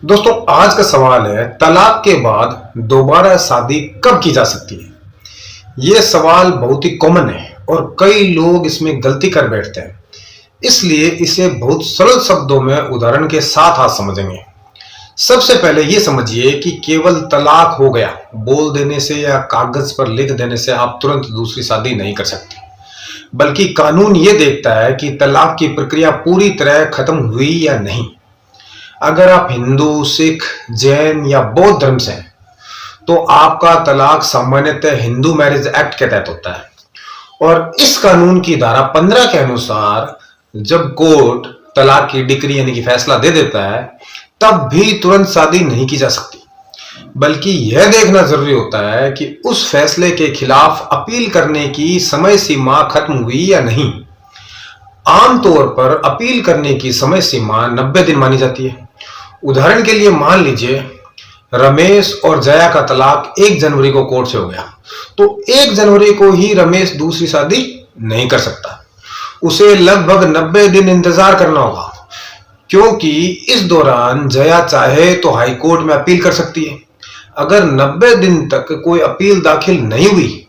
दोस्तों, आज का सवाल है तलाक के बाद दोबारा शादी कब की जा सकती है। यह सवाल बहुत ही कॉमन है और कई लोग इसमें गलती कर बैठते हैं। इसलिए इसे बहुत सरल शब्दों में उदाहरण के साथ आज समझेंगे। सबसे पहले यह समझिए कि केवल तलाक हो गया बोल देने से या कागज पर लिख देने से आप तुरंत दूसरी शादी नहीं कर सकते, बल्कि कानून यह देखता है कि तलाक की प्रक्रिया पूरी तरह खत्म हुई या नहीं। अगर आप हिंदू, सिख, जैन या बौद्ध धर्म से हैं, तो आपका तलाक सामान्यतः हिंदू मैरिज एक्ट के तहत होता है और इस कानून की धारा 15 के अनुसार जब कोर्ट तलाक की डिक्री यानी कि फैसला दे देता है, तब भी तुरंत शादी नहीं की जा सकती, बल्कि यह देखना जरूरी होता है कि उस फैसले के खिलाफ अपील करने की समय सीमा खत्म हुई या नहीं। आमतौर पर अपील करने की समय सीमा 90 दिन मानी जाती है। उदाहरण के लिए मान लीजिए रमेश और जया का तलाक 1 जनवरी को कोर्ट से हो गया, तो 1 जनवरी को ही रमेश दूसरी शादी नहीं कर सकता। उसे लगभग 90 दिन इंतजार करना होगा, क्योंकि इस दौरान जया चाहे तो हाई कोर्ट में अपील कर सकती है। अगर 90 दिन तक कोई अपील दाखिल नहीं हुई,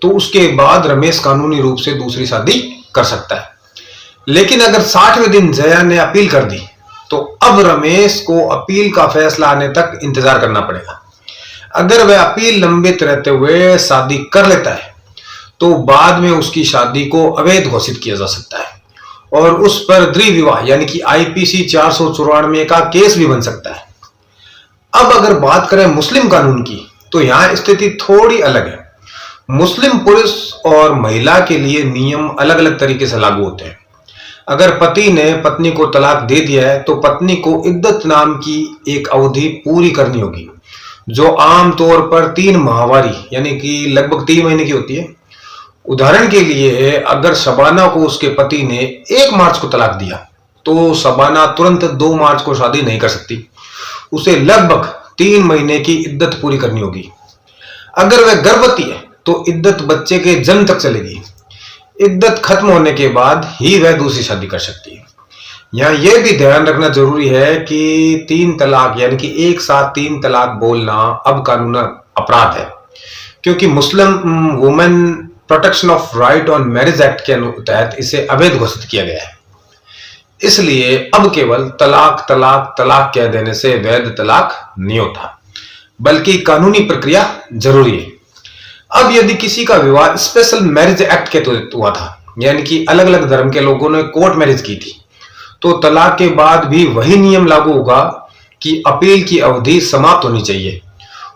तो उसके बाद रमेश कानूनी रूप से दूसरी शादी कर सकता है। लेकिन अगर 60वें दिन जया ने अपील कर दी, तो अब रमेश को अपील का फैसला आने तक इंतजार करना पड़ेगा। अगर वह अपील लंबित रहते हुए शादी कर लेता है, तो बाद में उसकी शादी को अवैध घोषित किया जा सकता है और उस पर द्विविवाह विवाह यानी कि आईपीसी 494 का केस भी बन सकता है। अब अगर बात करें मुस्लिम कानून की, तो यहां स्थिति थोड़ी अलग है। मुस्लिम पुरुष और महिला के लिए नियम अलग अलग तरीके से लागू होते हैं। अगर पति ने पत्नी को तलाक दे दिया है, तो पत्नी को इद्दत नाम की एक अवधि पूरी करनी होगी, जो आमतौर पर 3 माहवारी यानी कि लगभग 3 महीने की होती है। उदाहरण के लिए अगर शबाना को उसके पति ने 1 मार्च को तलाक दिया, तो शबाना तुरंत 2 मार्च को शादी नहीं कर सकती। उसे लगभग 3 महीने की इद्दत पूरी करनी होगी। अगर वह गर्भवती है, तो इद्दत बच्चे के जन्म तक चलेगी। इद्दत खत्म होने के बाद ही वह दूसरी शादी कर सकती है। यहाँ यह भी ध्यान रखना जरूरी है कि 3 तलाक यानी कि एक साथ 3 तलाक बोलना अब कानून अपराध है, क्योंकि Muslim women protection of right on marriage act के तहत इसे अवैध घोषित किया गया है। इसलिए अब केवल तलाक तलाक तलाक कह देने से वैध तलाक नहीं होता, बल्कि कानूनी प्रक्रिया जरूरी है। अब यदि किसी का विवाह स्पेशल मैरिज एक्ट के तहत हुआ था, यानी कि अलग अलग धर्म के लोगों ने कोर्ट मैरिज की थी, तो तलाक के बाद भी वही नियम लागू होगा कि अपील की अवधि समाप्त होनी चाहिए।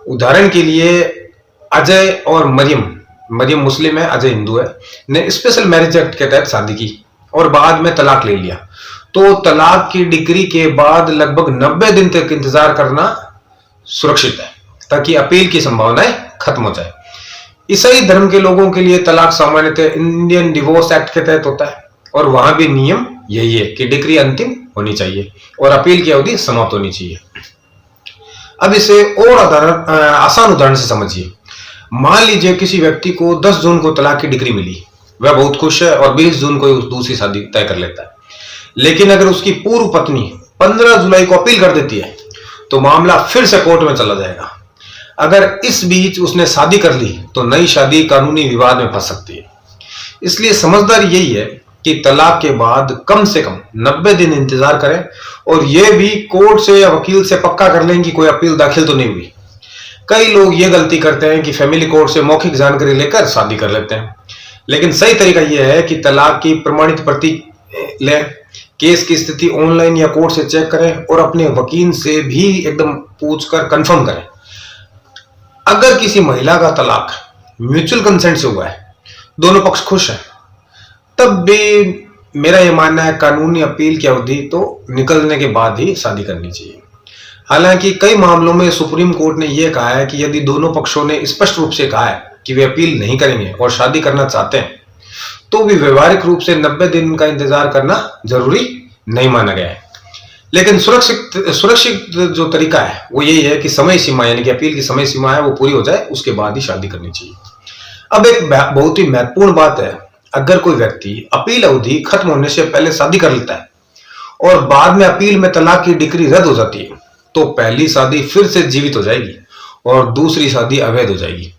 उदाहरण के लिए अजय और मरियम मुस्लिम है, अजय हिंदू है, ने स्पेशल मैरिज एक्ट के तहत शादी की और बाद में तलाक ले लिया, तो तलाक की डिक्री के बाद लगभग 90 दिन तक इंतजार करना सुरक्षित है, ताकि अपील की संभावनाएं खत्म हो जाए। ईसाई धर्म के लोगों के लिए तलाक सामान्यतः इंडियन डिवोर्स एक्ट के तहत होता है और वहां भी नियम यही है कि डिक्री अंतिम होनी चाहिए और अपील की अवधि समाप्त होनी चाहिए। अब इसे और आसान उदाहरण से समझिए। मान लीजिए किसी व्यक्ति को 10 जून को तलाक की डिक्री मिली, वह बहुत खुश है और 20 जून को दूसरी शादी तय कर लेता है। लेकिन अगर उसकी पूर्व पत्नी 15 जुलाई को अपील कर देती है, तो मामला फिर से कोर्ट में चला जाएगा। अगर इस बीच उसने शादी कर ली, तो नई शादी कानूनी विवाद में फंस सकती है। इसलिए समझदारी यही है कि तलाक के बाद कम से कम 90 दिन इंतजार करें और यह भी कोर्ट से या वकील से पक्का कर लें कि कोई अपील दाखिल तो नहीं हुई। कई लोग ये गलती करते हैं कि फैमिली कोर्ट से मौखिक जानकारी लेकर शादी कर लेते हैं, लेकिन सही तरीका यह है कि तलाक की प्रमाणित प्रति लें, केस की स्थिति ऑनलाइन या कोर्ट से चेक करें और अपने वकील से भी एकदम पूछकर कंफर्म करें। अगर किसी महिला का तलाक म्यूचुअल कंसेंट से हुआ है, दोनों पक्ष खुश हैं, तब भी मेरा यह मानना है कानूनी अपील की अवधि तो निकलने के बाद ही शादी करनी चाहिए। हालांकि कई मामलों में सुप्रीम कोर्ट ने यह कहा है कि यदि दोनों पक्षों ने स्पष्ट रूप से कहा है कि वे अपील नहीं करेंगे और शादी करना चाहते हैं, तो भी व्यवहारिक रूप से 90 दिन का इंतजार करना जरूरी नहीं माना गया है। लेकिन सुरक्षित जो तरीका है वो यही है कि समय सीमा यानी कि अपील की समय सीमा है वो पूरी हो जाए, उसके बाद ही शादी करनी चाहिए। अब एक बहुत ही महत्वपूर्ण बात है, अगर कोई व्यक्ति अपील अवधि खत्म होने से पहले शादी कर लेता है और बाद में अपील में तलाक की डिक्री रद्द हो जाती है, तो पहली शादी फिर से जीवित हो जाएगी और दूसरी शादी अवैध हो जाएगी।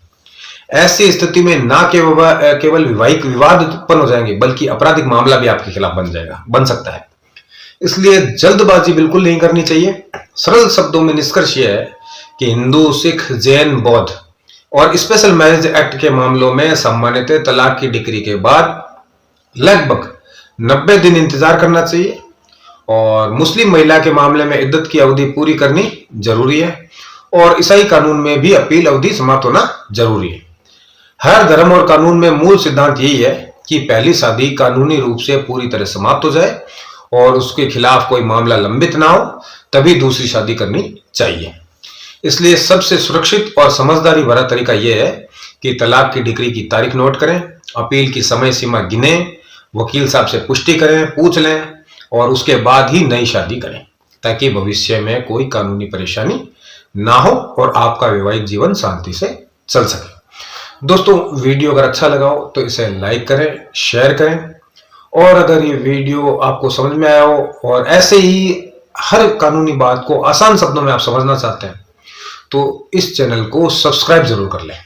ऐसी स्थिति में ना केवल वैवाहिक विवाद उत्पन्न हो जाएंगे बल्कि आपराधिक मामला भी आपके खिलाफ बन सकता है। इसलिए जल्दबाजी बिल्कुल नहीं करनी चाहिए। सरल शब्दों में निष्कर्ष यह है कि हिंदू, सिख, जैन, बौद्ध और स्पेशल मैरिज एक्ट के मामलों में सामान्यतः तलाक की डिक्री के बाद लगभग 90 दिन इंतजार करना चाहिए और मुस्लिम महिला के मामले में इद्दत की अवधि पूरी करनी जरूरी है और ईसाई कानून में भी अपील अवधि समाप्त होना जरूरी है। हर धर्म और कानून में मूल सिद्धांत यही है कि पहली शादी कानूनी रूप से पूरी तरह समाप्त हो जाए और उसके खिलाफ कोई मामला लंबित ना हो, तभी दूसरी शादी करनी चाहिए। इसलिए सबसे सुरक्षित और समझदारी भरा तरीका यह है कि तलाक की डिक्री की तारीख नोट करें, अपील की समय सीमा गिने, वकील साहब से पुष्टि करें, पूछ लें और उसके बाद ही नई शादी करें, ताकि भविष्य में कोई कानूनी परेशानी ना हो और आपका वैवाहिक जीवन शांति से चल सके। दोस्तों, वीडियो अगर अच्छा लगा हो तो इसे लाइक करें, शेयर करें और अगर ये वीडियो आपको समझ में आया हो और ऐसे ही हर कानूनी बात को आसान शब्दों में आप समझना चाहते हैं तो इस चैनल को सब्सक्राइब जरूर कर लें।